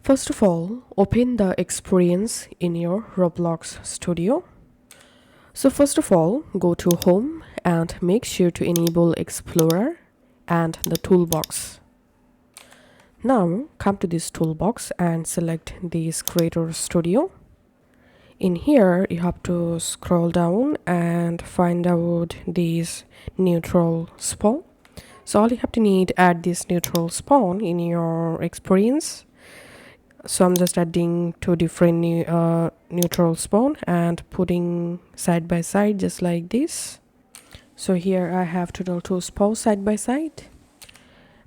First of all, open the experience in your Roblox Studio. So first of all, go to Home and make sure to enable Explorer and the toolbox. Now come to this toolbox and select this Creator Studio. In here, you have to scroll down and find out this neutral spawn. So all you have to need add this neutral spawn in your experience. So I'm just adding two different neutral spawn and putting side by side just like this. So here I have total two spawn side by side,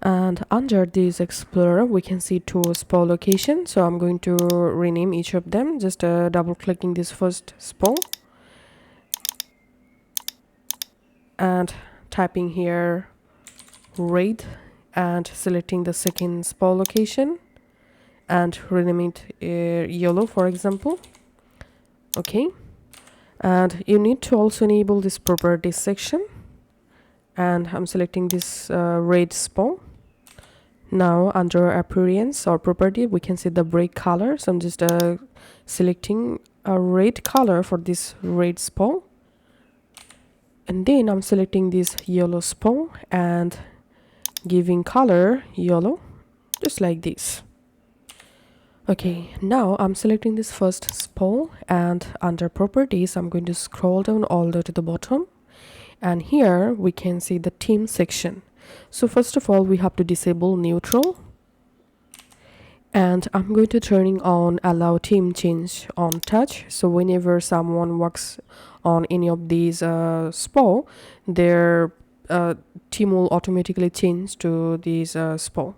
and under this explorer we can see two spawn locations. So I'm going to rename each of them, just double clicking this first spawn and typing here red and selecting the second spawn location and rename it yellow, for example. Okay, and you need to also enable this properties section, and I'm selecting this red spawn. Now under appearance or property we can see the break color, so I'm just selecting a red color for this red spawn, and then I'm selecting this yellow spawn and giving color yellow just like this. Okay, now I'm selecting this first spawn, and under properties I'm going to scroll down all the way to the bottom, and here we can see the theme section. So first of all we have to disable neutral, and I'm going to turning on allow theme change on touch. So whenever someone walks on any of these spawn, their theme will automatically change to these spawn.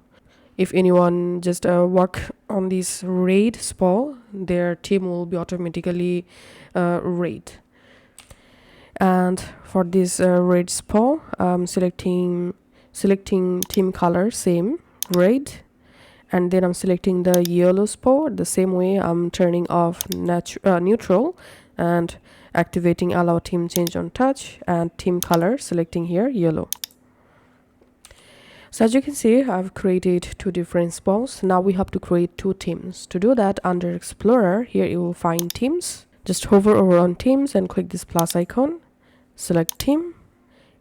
If anyone just walk on this red spawn, their theme will be automatically red. And for this red spawn, I'm selecting theme color same red, and then I'm selecting the yellow spawn. The same way I'm turning off neutral and activating allow theme change on touch, and theme color selecting here yellow. So as you can see, I've created two different spawns. Now we have to create two themes. To do that, under Explorer, here you will find themes. Just hover over on themes and click this plus icon. Select theme.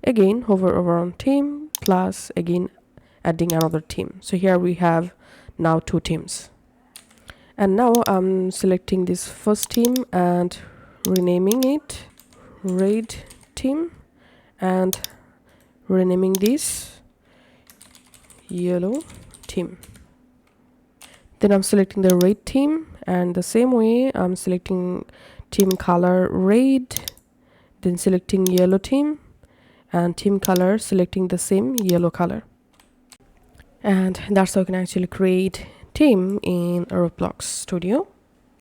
Again, hover over on theme, plus again adding another theme. So here we have now two themes. And now I'm selecting this first theme and renaming it red theme, and renaming this yellow theme. Then I'm selecting the red theme, and the same way I'm selecting theme color red, then selecting yellow theme, and theme color selecting the same yellow color. And that's how you can actually create theme in Roblox Studio.